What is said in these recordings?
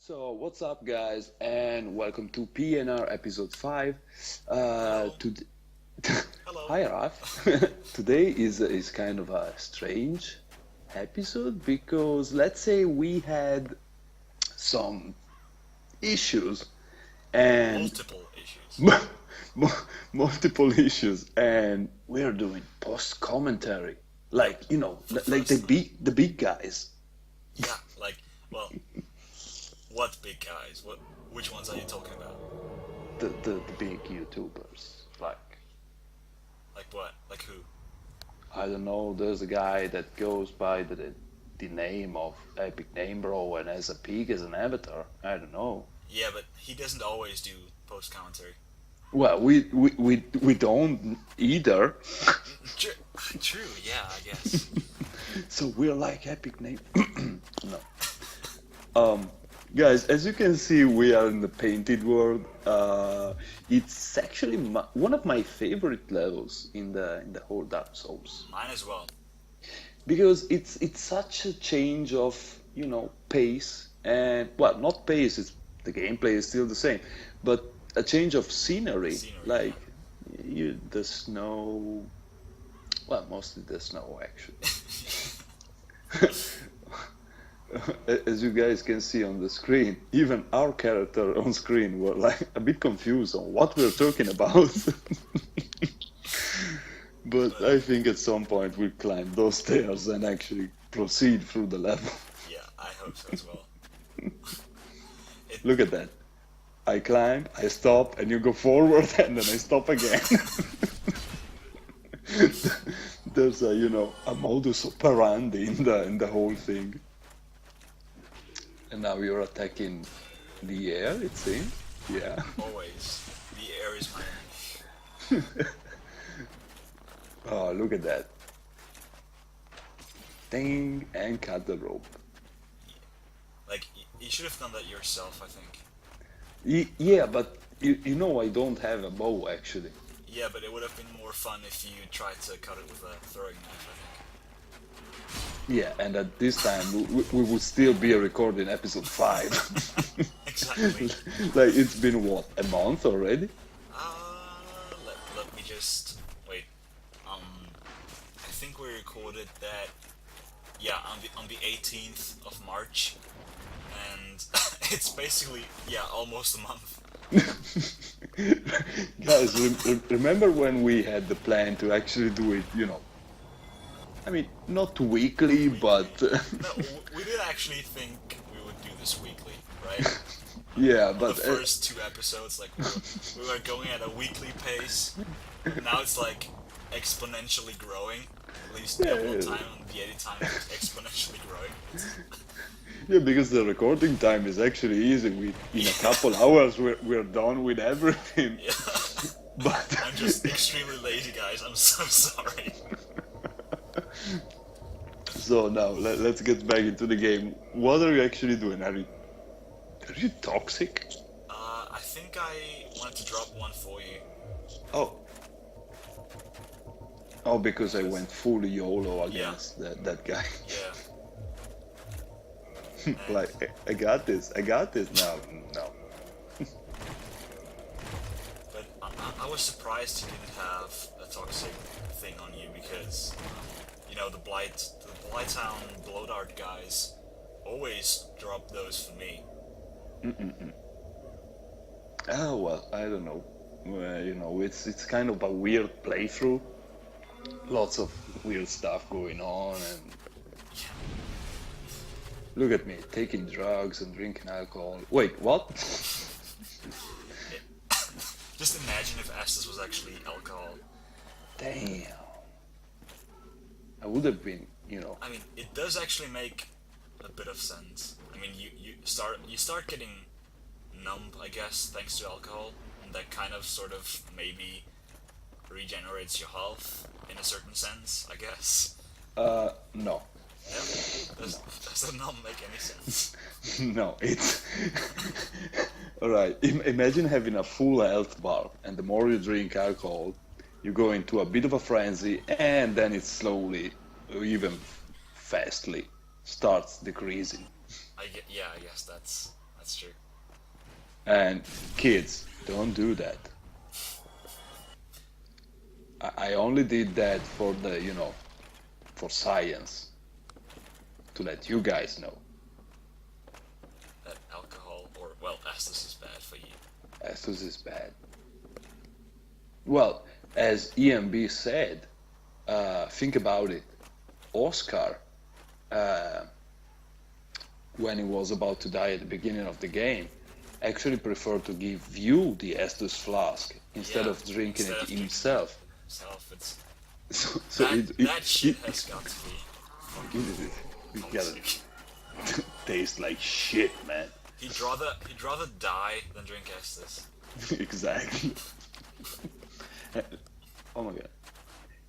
So, what's up, guys, and welcome to PNR episode 5. Hello. To Hello. Hi, Raf. Today is kind of a strange episode because let's say we had some issues and Multiple issues. multiple issues, and we're doing post commentary, Yep. like For the like the first time. big guys. Yeah, well, what big guys? Which ones are you talking about? The big YouTubers. Like what? Like who? I don't know, there's a guy that goes by the name of Epic Name Bro and has a pig as an avatar. I don't know. Yeah, but he doesn't always do post commentary. Well, we don't either. True, true, yeah, I guess. So we're like Epic Name. No. Um, Guys, as you can see, we are in the painted world. It's actually one of my favorite levels in the whole Dark Souls Mine as well. because it's such a change of pace and well, not pace. It's the gameplay is still the same, but a change of scenery. Scenery, Like the snow. Well, mostly the snow actually. yeah. As you guys can see on the screen, even our character on screen were like a bit confused on what we're talking about. But But I think at some point we'll climb those stairs and actually proceed through the level. yeah, I hope so as well. It Look at that. I climb, I stop, and you go forward, and then I stop again. There's a modus operandi in the whole thing. And now you're attacking the air, it seems. Yeah. always the air is my Oh, look at that. Ding, and cut the rope. you should have done that yourself, I think. Yeah, but you know I don't have a bow actually. Yeah, but it would have been more fun if you tried to cut it with a throwing knife, Yeah, and at this time we would still be recording episode 5. I think. Exactly. Like it's been what, a month already? Let me just wait. Um, I think we recorded that. Yeah, on the 18th of March, and it's basically almost a month. Guys, remember when we had the plan to actually do it, I mean, not weekly, Weekly. but No, we did actually think we would do this weekly, right? yeah, On the but first two episodes, like we were going at a weekly pace. Now it's like exponentially growing. At least the yeah, upload yeah, time and the edit time is exponentially growing. yeah, because the recording time is actually easy. In a couple hours, we're done with everything. Yeah. But I'm just extremely lazy, guys. I'm so sorry. so now let's get back into the game. What are you actually doing? Are you toxic? I think I wanted to drop one for you. Oh, oh, because I Because, went full YOLO yeah, against that guy. yeah. Like, And I got this. I got this. No, no. but I was surprised you didn't have a toxic thing on you because the Blighttown Blow Dart guys always drop those for me. Oh well, I don't know. Well, it's kind of a weird playthrough. Lots of weird stuff going on, and look at me taking drugs and drinking alcohol. Wait, what? It, just imagine if Estus was actually alcohol. Damn. I would have been, I mean, it does actually make a bit of sense. I mean, you start getting numb, I guess, thanks to alcohol, and that kind of sort of maybe regenerates your health in a certain sense, I guess. no. Yeah, No. does that not make any sense? No, it's all right. Imagine having a full health bar, and the more you drink alcohol, you go into a bit of a frenzy, and then it slowly, even fastly, starts decreasing. Yeah, I guess that's That's true. And kids, don't do that. I only did that for the, for science, to let you guys know. That alcohol, or, well, Estus is bad for you. Estus is bad. Well, as EMB said, think about it. Oscar, when he was about to die at the beginning of the game, actually preferred to give you the Estus flask instead of drinking it himself. It's So that shit has got to be. It gotta taste like shit, man. He'd rather die than drink Estus. Exactly. Oh my god.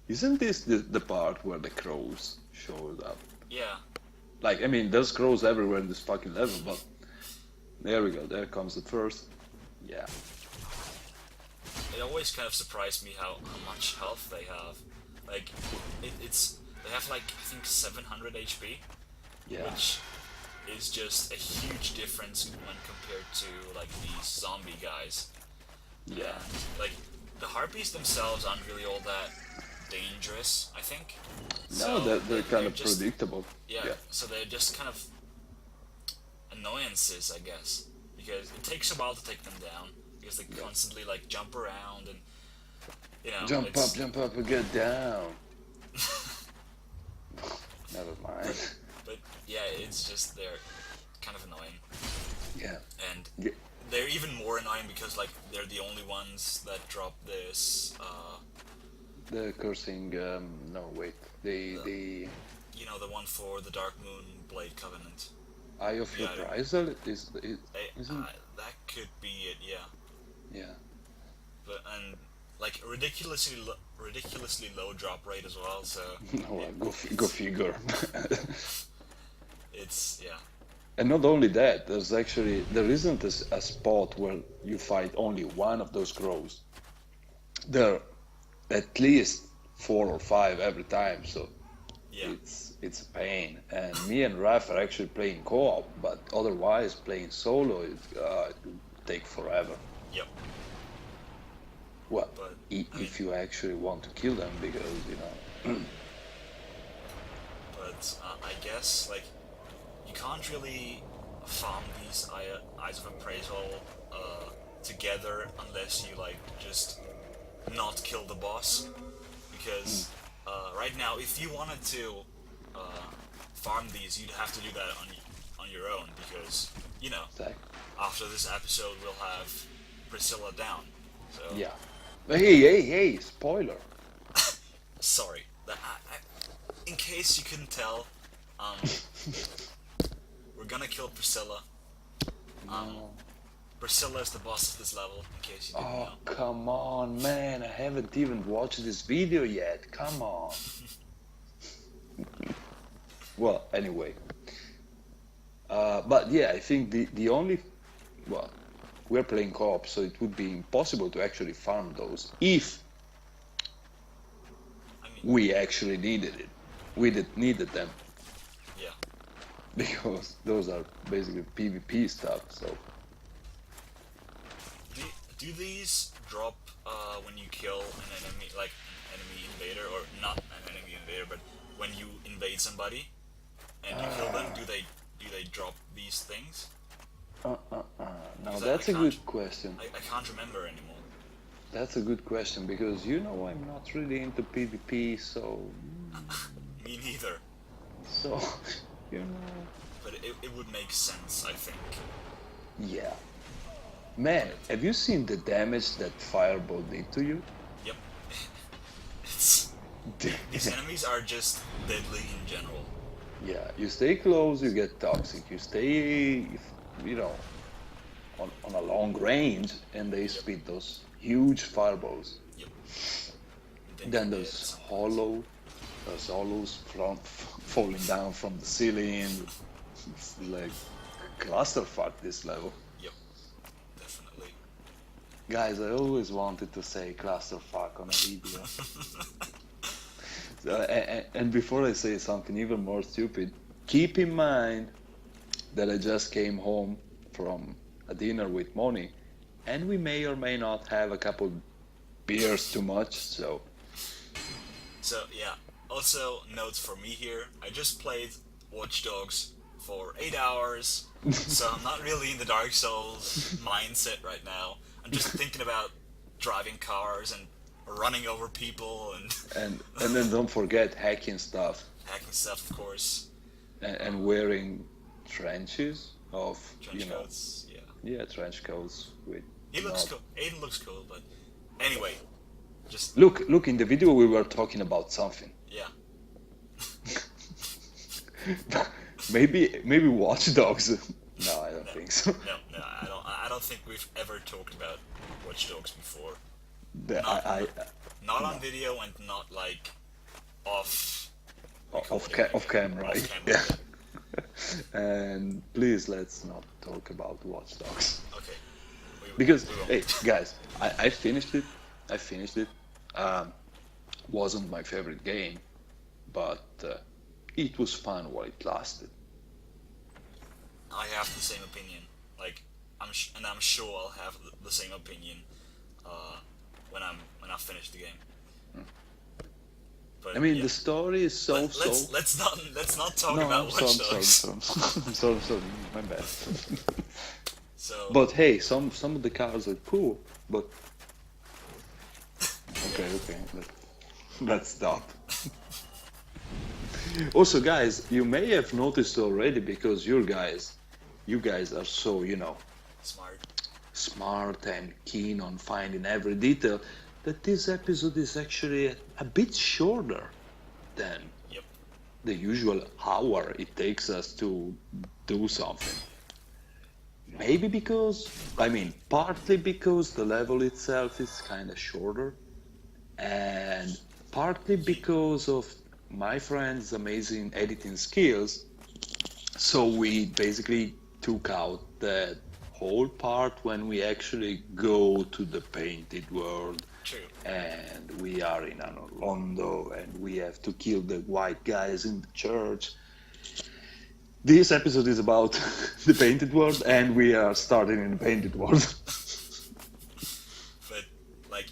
Isn't this the part where the crows showed up? Yeah. Like, I mean, there's crows everywhere in this fucking level, but there we go. There comes the first. Yeah. It always kind of surprised me how much health they have. Like, they have like, I think 700 HP, Yeah. which is just a huge difference when compared to like these zombie guys. Yeah. And, like, the harpies themselves aren't really all that dangerous, I think. No, they're kind of just predictable. Yeah, so they're just kind of annoyances, I guess, because it takes a while to take them down, because they constantly like jump around and Jump up and get down. Never mind. But yeah, it's just they're kind of annoying. Yeah. And they're even more annoying because like they're the only ones that drop this. The cursing. No, wait. The the one for the Dark Moon Blade Covenant. Eye of Reprisal isn't. That could be it. Yeah. Yeah. But like ridiculously low drop rate as well. So. No, go figure. It's And not only that, there isn't a spot where you fight only one of those crows. There are at least 4 or 5 every time, so it's a pain. And me and Raf are actually playing co-op, but otherwise playing solo it would take forever. Yep. Well, if you actually want to kill them, because But I guess like you can't really farm these Eyes of Appraisal together unless you like just not kill the boss, because right now if you wanted to farm these, you'd have to do that on your own, because after this episode we'll have Priscilla down. So yeah. Hey! Spoiler. Sorry. In case you couldn't tell, we're gonna kill Priscilla. Priscilla is the boss of this level, in case you didn't know. Oh, come on, man. I haven't even watched this video yet. Come on. Well, anyway. But yeah, I think the only... Well, we're playing co-op, so it would be impossible to actually farm those if we actually needed it. We needed them. Yeah. Because those are basically PvP stuff, so... Do these drop when you kill an enemy, like an enemy invader, or not an enemy invader, but when you invade somebody and you kill them, do they drop these things? Now that's a good question. I can't remember anymore. That's a good question, because I'm not really into PvP, so... Me neither. So, But it would make sense, I think. Yeah. Man, have you seen the damage that Fireball did to you? Yep. These enemies are just deadly in general. Yeah, you stay close, you get toxic. You stay, on a long range, and they spit those huge fireballs. Yep. Then there's hollows falling down from the ceiling. It's like clusterfuck, this level. Yep, definitely. Guys, I always wanted to say clusterfuck on a video. And before I say something even more stupid, keep in mind that I just came home from a dinner with Moni, and we may or may not have a couple beers too much. So yeah. Also, notes for me here. I just played Watch Dogs for 8 hours, so I'm not really in the Dark Souls mindset right now. I'm just thinking about driving cars and running over people and then don't forget hacking stuff hacking stuff, of course. and wearing trenches of Trench coats, yeah. yeah, trench coats with. He looks cool. Aiden looks cool, but anyway, just Look in the video we were talking about something. yeah. maybe Watch Dogs. No, I don't think so. No, I don't think we've ever talked about Watch Dogs before. Not on video and not like off Camera, right? Off camera. Yeah. And please let's not talk about Watch Dogs. Okay. Because we won't. hey guys, I finished it. Wasn't my favorite game, but it was fun while it lasted. I have the same opinion. Like I'm sure I'll have the same opinion when I finish the game. But, I mean, yeah. the story is so. Let's not talk No, about Watch Dogs. I'm sorry, my bad. So, But hey, some of the cars are cool, but okay, let's stop. Also, guys, you may have noticed already because you guys are so smart and keen on finding every detail, that this episode is actually a bit shorter than yep. the usual hour it takes us to do something. Maybe partly because the level itself is kind of shorter, and partly because of my friend's amazing editing skills. So we basically took out that whole part when we actually go to the painted world. True. And we are in Orlando, and we have to kill the white guys in the church. This episode is about the painted world, and we are starting in the painted world. But like,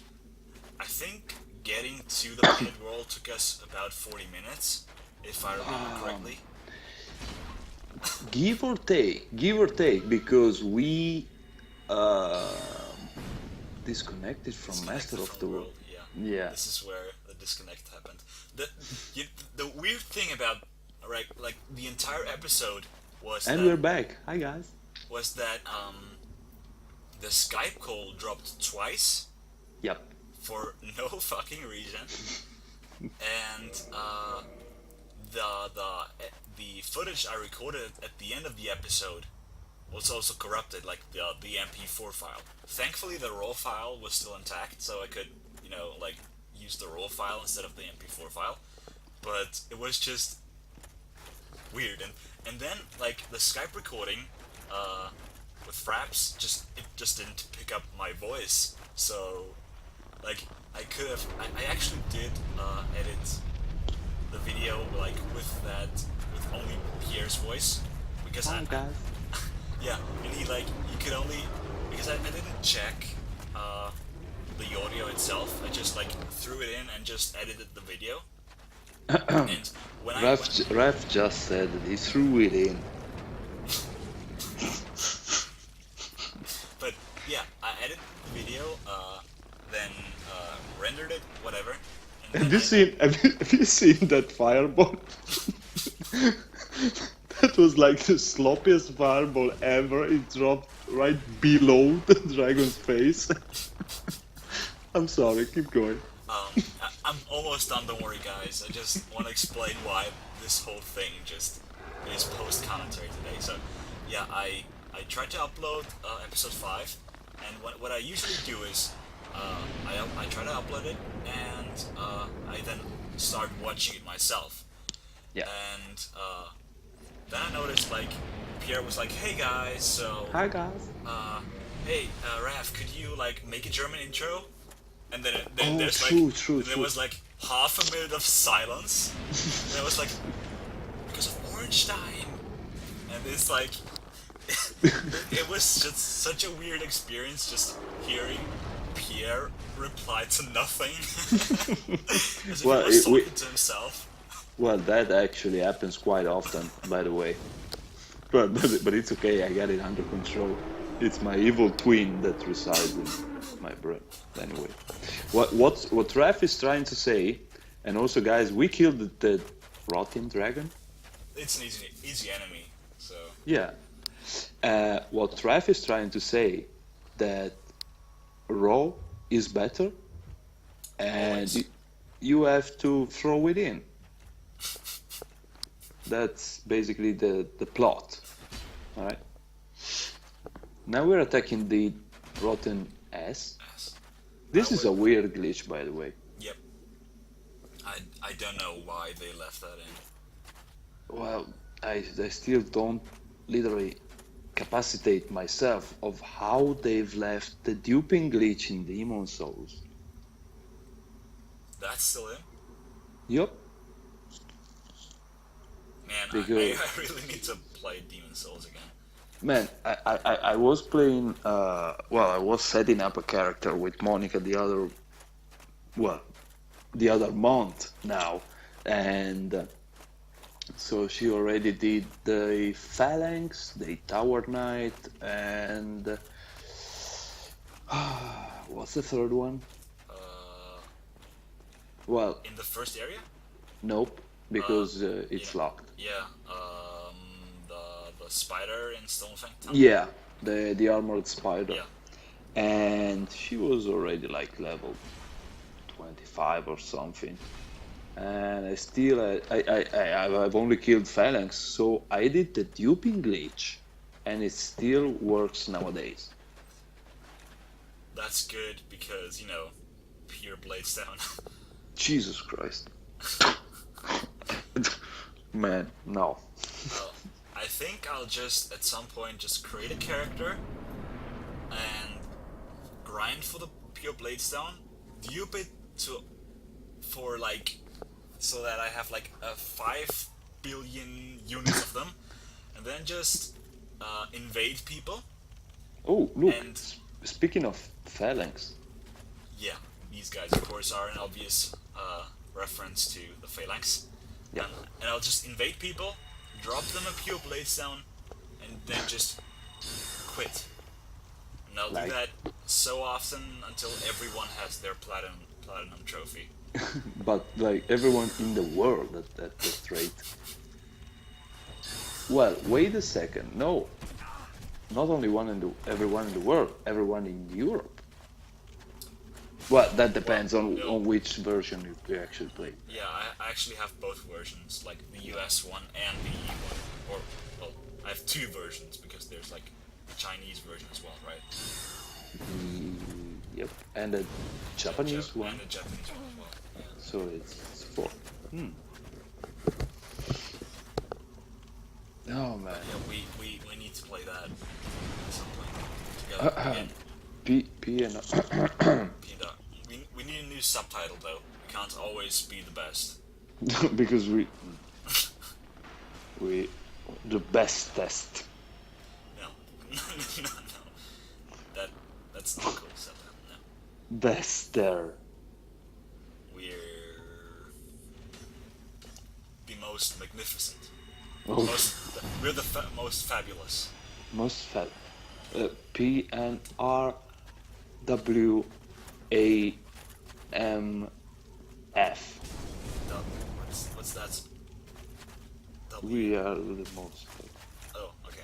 I think getting to the painted world took us about 40 minutes, if I remember correctly. Give or take, because we disconnected from Master of the World. Yeah. This is where the disconnect happened. The weird thing about like the entire episode was and we're back. Hi guys. Was that the Skype call dropped twice? Yep. For no fucking reason, and the footage I recorded at the end of the episode was also corrupted, like the MP4 file. Thankfully, the RAW file was still intact, so I could use the RAW file instead of the MP4 file. But it was just weird, and then like the Skype recording with Fraps just didn't pick up my voice, so like I actually did edit the video with only Pierre's voice, because yeah, and you could only, because I didn't check the audio itself. I just threw it in and just edited the video. And when Raf just said that he threw it in. But yeah, I edited the video, then rendered it, whatever. And have you seen that fireball? That was like the sloppiest fireball ever. It dropped right below the dragon's face. I'm sorry, keep going. I'm almost done, don't worry guys. I just want to explain why this whole thing just is post-commentary today. So yeah, I tried to upload episode 5, and what I usually do is I try to upload it, and I then start watching it myself. Yeah. And then I noticed Pierre was like, "Hey guys, so hi guys. Hey Raf, could you make a German intro?" And then there's there was half a minute of silence. And I was like, because of Orange time. And it's It was just such a weird experience just hearing Pierre reply to nothing. As if he Well, was talking to himself. well, that actually happens quite often, by the way. But it's okay. I got it under control. It's my evil twin that resides in my brain. Anyway, what Raph is trying to say, and also guys, we killed the rotting dragon. It's an easy enemy, so... Yeah. What Raph is trying to say that raw is better, and Always. you have to throw it in. That's basically the plot. All right. Now we're attacking the rotten ass. Yes. This is a weird glitch, by the way. Yep. I don't know why they left that in. Well, I still don't literally capacitate myself of how they've left the duping glitch in Demon Souls. That's still in? Yup. Man, Because- I really need to play Demon Souls again. Man, I was playing, well, I was setting up a character with Monica the other month now, and so she already did the Phalanx, the Tower Knight, and what's the third one? Well, In the first area? nope, because it's yeah. locked. Yeah, the spider in Stonefang Town? Yeah, the armored spider. Yeah. And she was already like level 25 or something, and I still I've only killed Phalanx, so I did the duping glitch, and it still works nowadays. That's good because, you know, pure blades down. Jesus Christ. Man, no. I think I'll just, at some point, just create a character and grind for the pure blades down, dupe it for like, so that I have like a 5 billion units of them, and then just invade people. Oh, look, And- speaking of Phalanx, Yeah, these guys, of course, are an obvious reference to the Phalanx. Yeah. And I'll just invade people, drop them a pure blades down, and then just quit. And I'll Like- do that so often until everyone has their platinum trophy. but like everyone in the world at that rate. Well, wait a second. No, not only everyone in the world, everyone in Europe. Well, that depends no. on which version you actually play. Yeah, I actually have both versions, like the US one and the EU one. Or, well, I have 2 versions because there's like a Chinese version as well, right? Yep, and the Japanese one. And the Japanese one as well. Yeah. So it's 4. Oh man. Yeah, we need to play that at some point together again. P and Peter, we need a new subtitle though. We can't always be the best. because we the best test. No, no. That's not cool subtitle. No, Best there. we're the most magnificent. Oh, We're the most fabulous. most fat. P N R W A M F. What's that? W. We are the most. Oh, okay.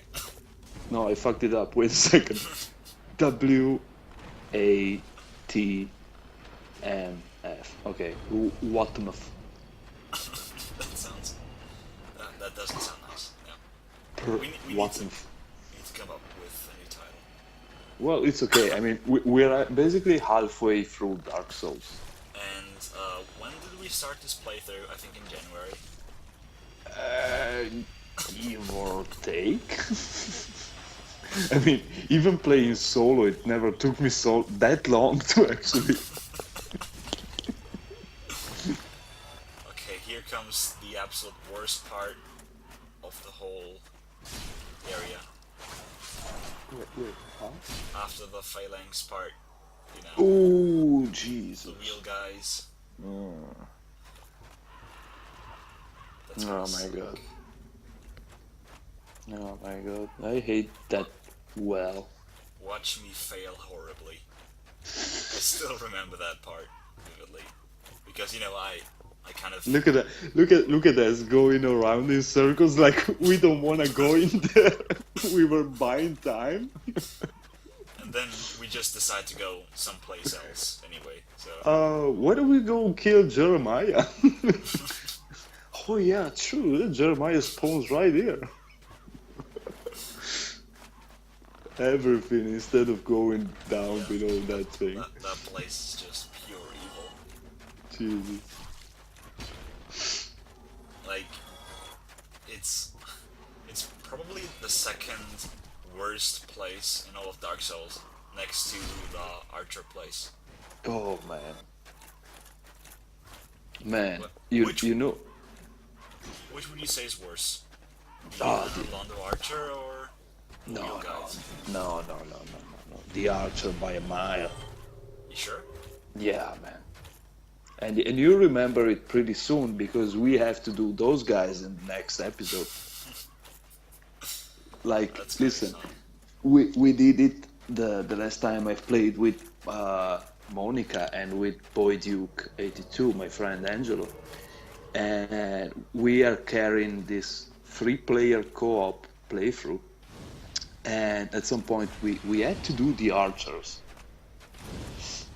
No, I fucked it up. Wait a second. W A T M F. Okay. Watmuth. That sounds. That doesn't sound nice. Yeah. Per We need Watmuth. to come up with a new title. Well, it's okay. I mean, we're basically halfway through Dark Souls. And when did we start this playthrough? I think in January. Give or take. I mean, even playing solo, it never took me that long to actually. Okay, here comes the absolute worst part of the whole area. Wait, huh? After the phalanx part, you know, Oh, the Jesus. wheel guys. Oh, That's gonna oh my suck. god. Oh my god. I hate that well. Watch me fail horribly. I still remember that part vividly because you know I kind of Look at that. Look at us going around in circles like we don't want to go in there. We were buying time. and then we just decide to go someplace else anyway. So Why don't we go kill Jeremiah? Oh yeah, true. Jeremiah spawns right here. Everything instead of going down yeah, below that thing. that place is just pure evil. Jesus. Like it's it's probably the second worst place in all of Dark Souls, next to the Archer place. Oh man. Man, But you know. which would you say is worse? The Ah, Londo Archer or the no, Wheel no, Guys? no. The Archer by a mile. You sure? Yeah, man. And you remember it pretty soon because we have to do those guys in the next episode. Like, That's gonna be listen, fun. we did it the last time I played with Monica and with Boy Duke 82, my friend Angelo, and we are carrying this 3-player co-op playthrough. And at some point we had to do the archers.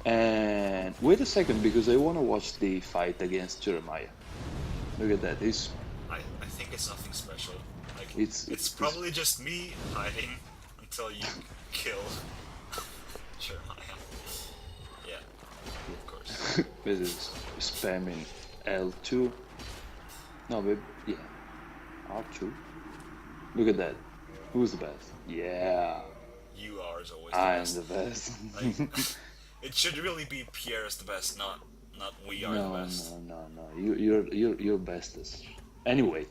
And wait a second, because I want to watch the fight against Jeremiah. Look at that. I think it's nothing special. Like It's probably just me hiding until you kill Jeremiah. Yeah, of course. this is spamming L2. No, but yeah, R2. Look at that. Who's the best? Yeah, You are as always the I'm best. the best. Like, it should really be Pierre is the best, not we are the best. No. You're bestest. Anyway,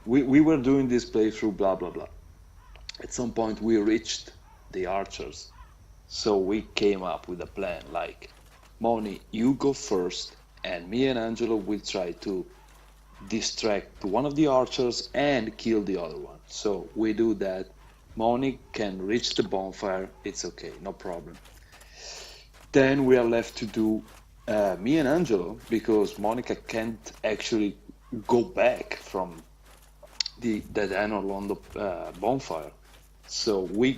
we were doing this playthrough, blah blah blah. At some point, we reached the archers, so we came up with a plan. Like, Moni, you go first, and me and Angelo will try to distract one of the archers and kill the other one. So we do that. Moni can reach the bonfire. It's okay, no problem. Then we are left to do me and Angelo, because Monica can't actually go back from that Anno Londo bonfire. So we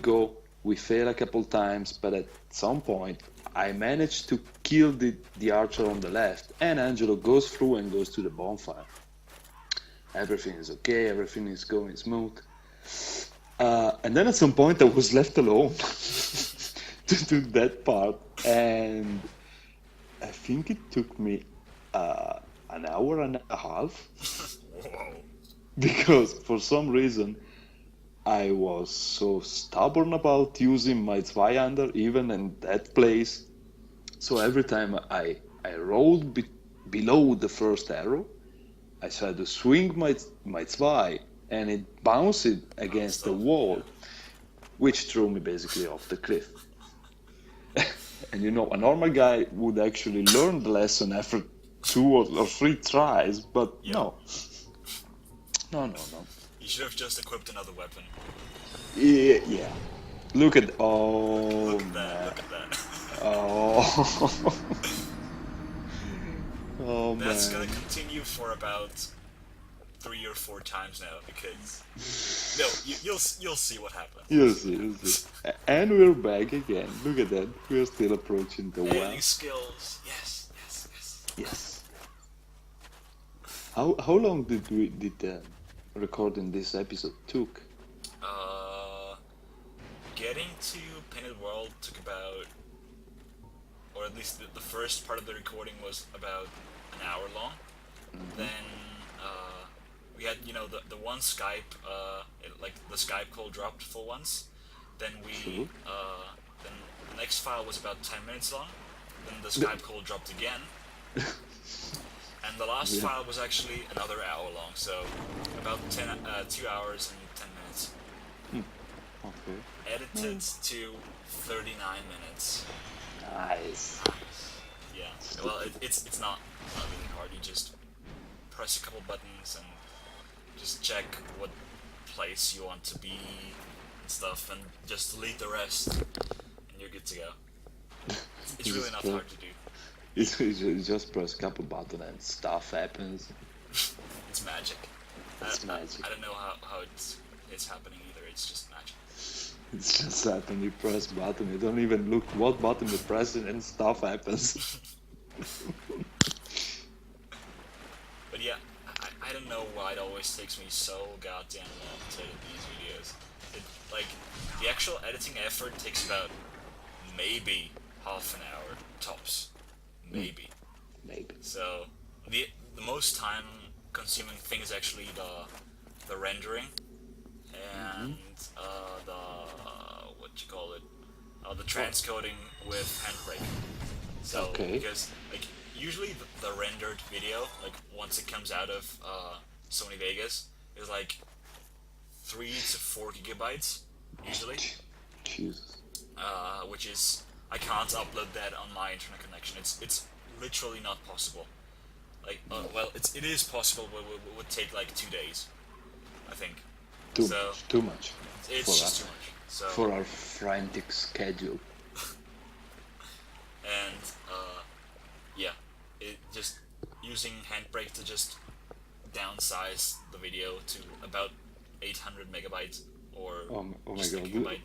fail a couple times, but at some point I managed to kill the archer on the left, and Angelo goes through and goes to the bonfire. Everything is okay, everything is going smooth. And then at some point I was left alone to do that part, and I think it took me an hour and a half Whoa. because for some reason I was so stubborn about using my Zweihander even in that place. So every time I rolled below the first arrow, I tried to swing my Zwei, and it bounced against the wall, which threw me basically off the cliff. And you know, a normal guy would actually learn the lesson after 2 or 3 tries, but Yep. no. You should have just equipped another weapon. Yeah. Look at Look at that, man. look at that. Oh. Oh That's man. gonna continue for about 3 or 4 times now, because no, you'll see what happens. You'll see. And we're back again. Look at that. We're still approaching the well. Aiming skills, yes. Yes. How long did recording this episode took? Getting to Painted World took about, or at least the first part of the recording was about an hour long. Then we had, you know, the one Skype, like the Skype call dropped for once. Then True. then the next file was about 10 minutes long. Then the Skype call dropped again. And the last file was actually another hour long, so about 2 hours and 10 minutes. Okay. edited to 39 minutes. Nice. Yeah. Well, it's not really hard. You just press a couple buttons and just check what place you want to be and stuff, and just delete the rest, and you're good to go. It's really not hard to do. You just press a couple buttons and stuff happens. It's magic. It's magic. I don't know how it's happening either. It's just magic. It's just that when you press button, you don't even look what button you press and stuff happens. But yeah, I don't know why it always takes me so goddamn long to edit these videos. Like, the actual editing effort takes about maybe half an hour tops. Maybe. Maybe. So the most time consuming thing is actually the rendering and the the transcoding with handbrake. So because like usually the rendered video, like once it comes out of Sony Vegas, is like 3 to 4 gigabytes usually. Jesus. Which is I can't upload that on my internet connection. It's literally not possible. Like well, it is possible, but it would take like 2 days, I think. Too much. It's just too much. So for our frantic schedule. And yeah, it just using handbrake to just downsize the video to about 800 megabytes or oh my just a god. gigabyte.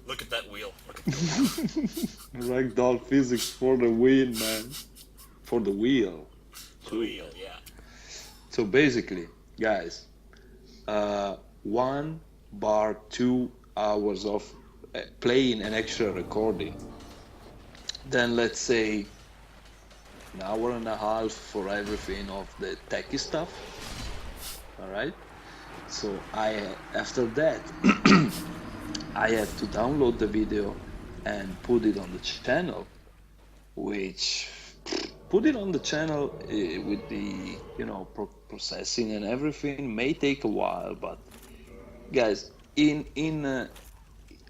Look at that wheel. Look at the wheel. Ragdoll physics for the win, man. For the wheel. The wheel, yeah. So basically, guys, 1 bar 2 hours of playing and extra recording. Then let's say an hour and a half for everything of the techie stuff. All right. So after that, I have to download the video and put it on the channel, which put it on the channel with the processing and everything may take a while, but guys, in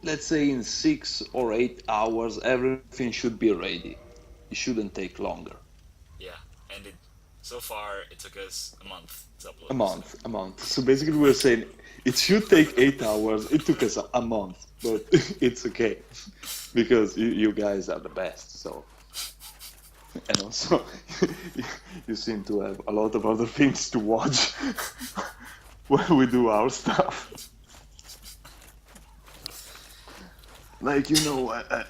let's say in 6 or 8 hours, everything should be ready. It shouldn't take longer. Yeah, and so far it took us a month to upload. A month. So basically we're saying it should take 8 hours. It took us a month, but it's okay because you guys are the best. So, and also you seem to have a lot of other things to watch when we do our stuff. Like,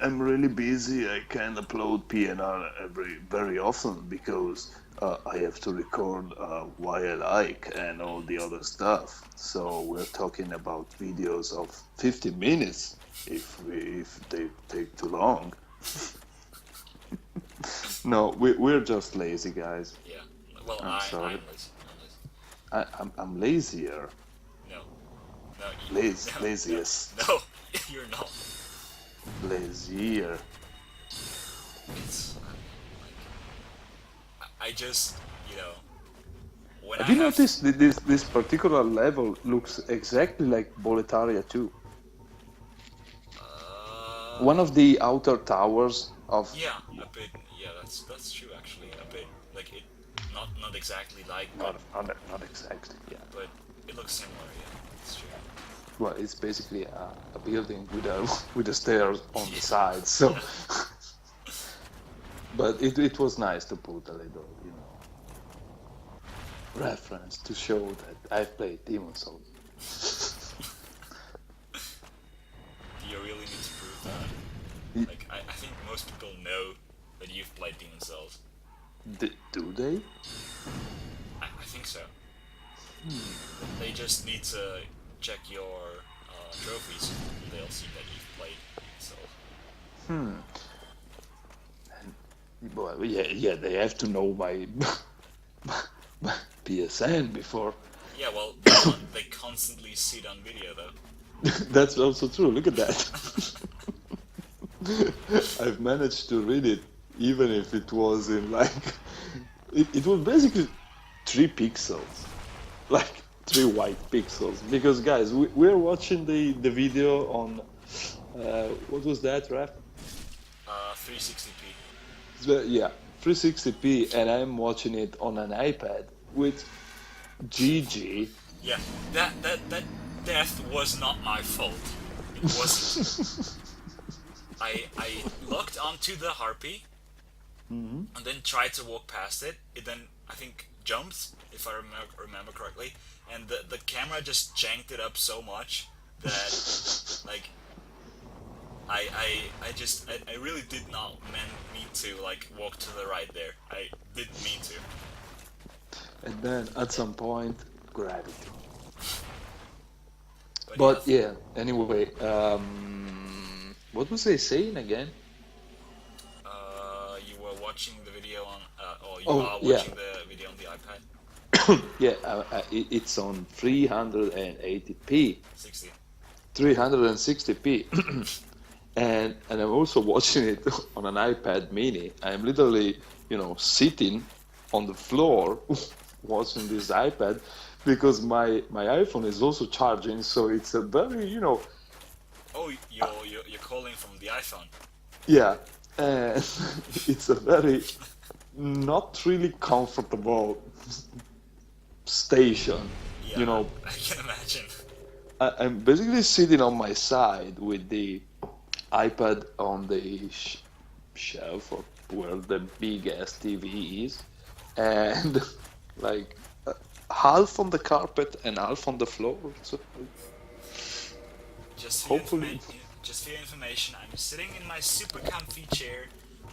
I'm really busy. I can't upload PNR very often because I have to record why I like and all the other stuff. So we're talking about videos of 50 minutes if they take too long. No, we're just lazy, guys. Yeah. Well, I'm sorry. I'm lazy. I'm lazier. No. Laziest. No, you're not. Lazier. It's I just, when Have you noticed that this particular level looks exactly like Boletaria 2? One of the outer towers of... Yeah, a bit. Yeah, that's true actually. A bit like it, not exactly like. Not exactly. Yeah. But it looks similar. Yeah, it's true. Well, it's basically a building with the stairs on the side. So, but it was nice to put a little, reference to show that I've played Demon's Souls. Do you really need to prove that? Like, I think most people know that you've played Demon's Souls. Do they? I think so. They just need to check your trophies, and they'll see that you've played Demon's Souls. Well, yeah, they have to know my PSN before. Yeah, well, they constantly see it on video, though. That's also true. Look at that. I've managed to read it, even if it was in it was basically 3 pixels. Like 3 white pixels. Because guys, we're watching the video on what was that, Raf? 360p. Yeah, 360p, and I'm watching it on an iPad with GG. Yeah, that death was not my fault. It wasn't. I locked onto the harpy and then tried to walk past it. It then, I think, jumps, if I remember correctly, and the camera just janked it up so much that, like, I really did not mean to, like, walk to the right there. I didn't mean to. And then at some point, gravity. But yeah, anyway, what was I saying again? You were watching the video on, or you Oh, are yeah. watching the video on the iPad. Yeah, it's on 380p, 60. 360p, and I'm also watching it on an iPad Mini. I'm literally, sitting on the floor watching this iPad because my iPhone is also charging, so it's a very, Oh, you're calling from the iPhone. yeah, and it's a very not really comfortable station. Yeah, I can imagine. I'm basically sitting on my side with the iPad on the shelf or where the big ass TV is, and like half on the carpet and half on the floor. So Just hopefully, just for your information, I'm sitting in my super comfy chair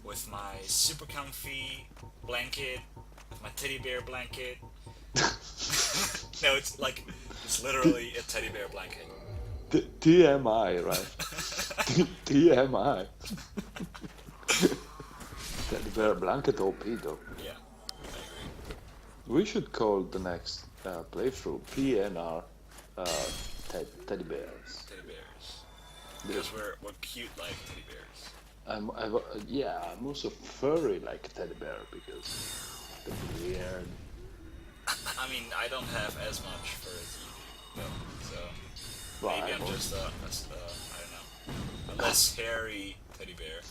with my super comfy blanket, with my teddy bear blanket. No, it's literally a teddy bear blanket. TMI, right? TMI. Teddy bear blanket OP though. Yeah, I agree. We should call the next playthrough PNR teddy bears. Teddy bears. Because we're cute like teddy bears. I'm also furry like a teddy bear because the beard. I mean, I don't have as much fur as you do, though, so Well, maybe I'm just I don't know, a less hairy teddy bear.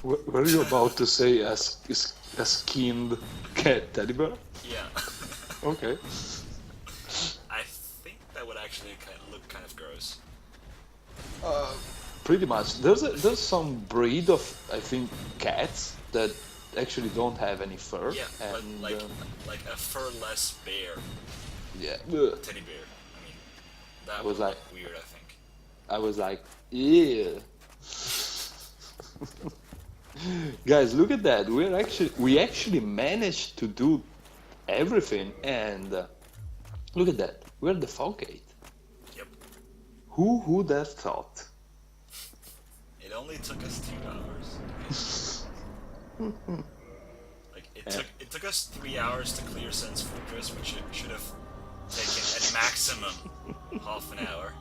Were you about to say a skinned cat teddy bear? Yeah. Okay. I think that would actually look kind of gross. Pretty much. There's some breed of, I think, cats that actually don't have any fur. Yeah, and, but like a furless bear, yeah. teddy bear. I mean, that was would like- look weird, I think. I was like, yeah. Guys, look at that. We actually managed to do everything, and look at that. We're the Fogate. Yep. Who would have thought? It only took us 2 hours. Like it took us 3 hours to clear Sense Fortress, which should have taken at maximum half an hour.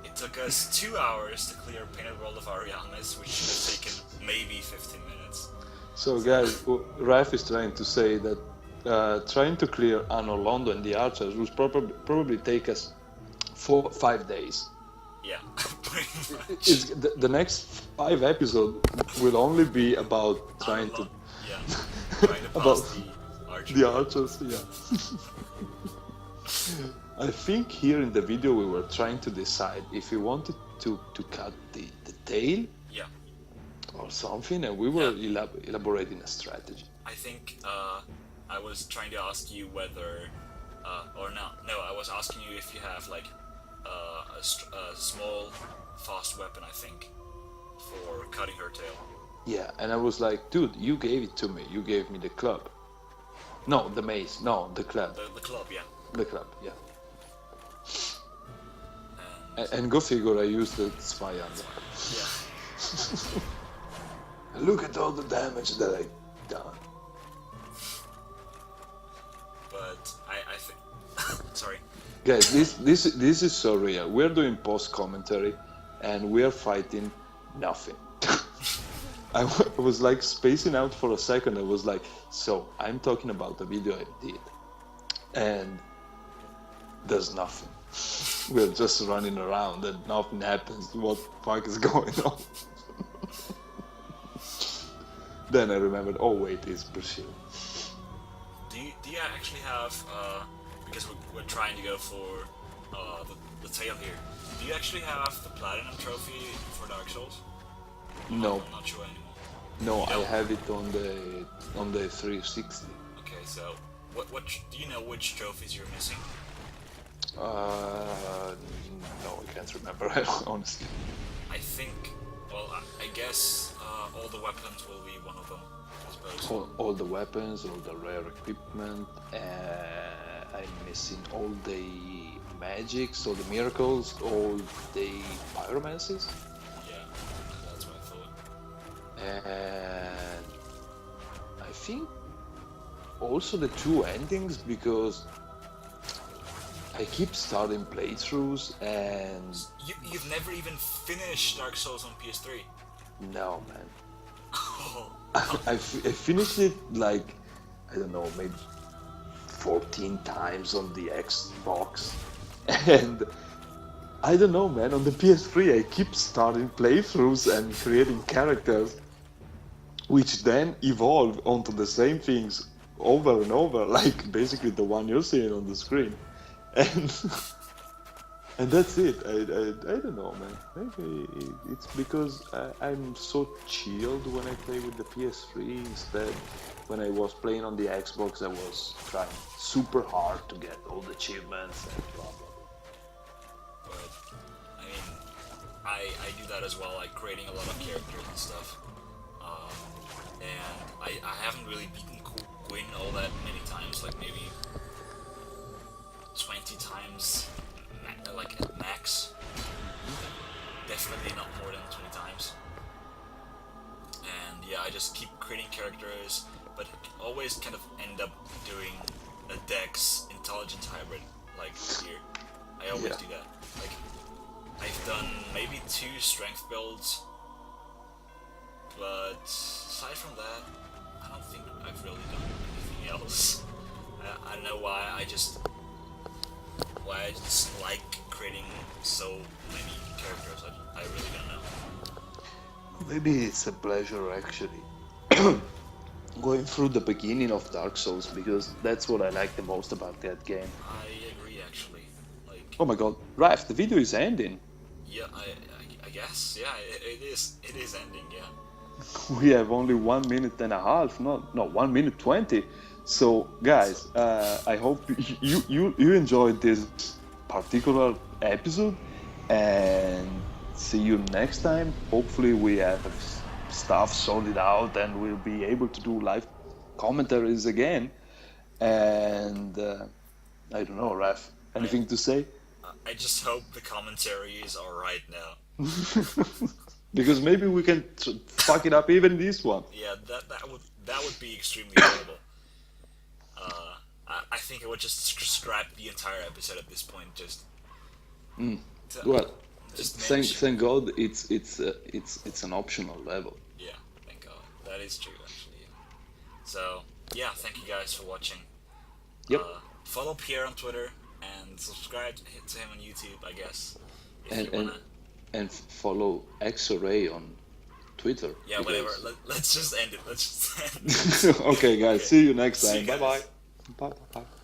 It took us 2 hours to clear Painted World of Ariamis, which should have taken maybe 15 minutes. So, guys, Raf is trying to say that trying to clear Anno Londo and the Archers will probably take us 4-5 days. Yeah, pretty much. It's, the next 5 episodes will only be about trying to Yeah, trying to about pass the archer. the Archers. Yeah. I think here in the video we were trying to decide if we wanted to cut the tail Yeah, or something, and we were elaborating a strategy. I think I was trying to ask you whether, or no, I was asking you if you have like a small, fast weapon, I think, for cutting her tail. Yeah, and I was like, dude, you gave it to me. You gave me the club. No, the mace. No, the club. The club, yeah. The club, yeah. And And go figure, I used the spy armor. yeah, Look at all the damage that I done. but I think, sorry. Guys, this is so real. We're doing post commentary, and we're fighting nothing. I was like spacing out for a second. I was like, so I'm talking about the video I did, and there's nothing. We're just running around and nothing happens. What the fuck is going on? Then I remembered, oh wait, it's Brazil. Do you actually have, because we're trying to go for the tail here, do you actually have the Platinum trophy for Dark Souls? No, I'm not sure anymore. no, You I know? have it on the 360. Okay, so what do you know which trophies you're missing? No, I can't remember, honestly. I think, well, I guess all the weapons will be one of them, I suppose. All the weapons, all the rare equipment, I'm missing all the magics, all the miracles, all the pyromancies, Yeah, that's what I thought. and I think also the two endings, because I keep starting playthroughs and You've never even finished Dark Souls on PS3. no, man. Oh, I finished it like, I don't know, maybe 14 times on the Xbox, and I don't know, man, on the PS3 I keep starting playthroughs and creating characters which then evolve onto the same things over and over, like basically the one you're seeing on the screen. And and that's it. I don't know, man. Maybe it's because I'm so chilled when I play with the PS3. Instead, when I was playing on the Xbox, I was trying super hard to get all the achievements and blah blah blah. but I mean, I do that as well, like creating a lot of characters and stuff. And I haven't really beaten Gwyn all that many times, like maybe 20 times, like at max. Definitely not more than 20 times. And yeah, I just keep creating characters, but always kind of end up doing a Dex intelligence hybrid, like here. I always do that. Like, I've done maybe 2 strength builds, but aside from that, I don't think I've really done anything else. I don't know why, I just like creating so many characters. I really don't know. Maybe it's a pleasure actually going through the beginning of Dark Souls, because that's what I like the most about that game. I agree, actually. Like, Oh my god, Raf, the video is ending. yeah, I guess, yeah, it is ending, yeah. We have only 1 minute and a half, no, 1 minute 20. So, guys, I hope you enjoyed this particular episode, and see you next time. Hopefully, we have stuff sorted out, and we'll be able to do live commentaries again. And I don't know, Raf, anything to say? I just hope the commentaries are right now. Because maybe we can fuck it up even this one. Yeah, that would be extremely horrible. I think I would just scrap the entire episode at this point. Just Well, just thank God it's an optional level. Yeah, thank God. That is true, actually. Yeah. So yeah, thank you guys for watching. Yep. Follow Pierre on Twitter and subscribe to him on YouTube, I guess. If And you wanna. and follow X-Ray on Twitter. Yeah, because- whatever. Let's just end it. Let's just end it. Okay, guys. Okay. See you next See you time. guys. Bye bye. Bye bye.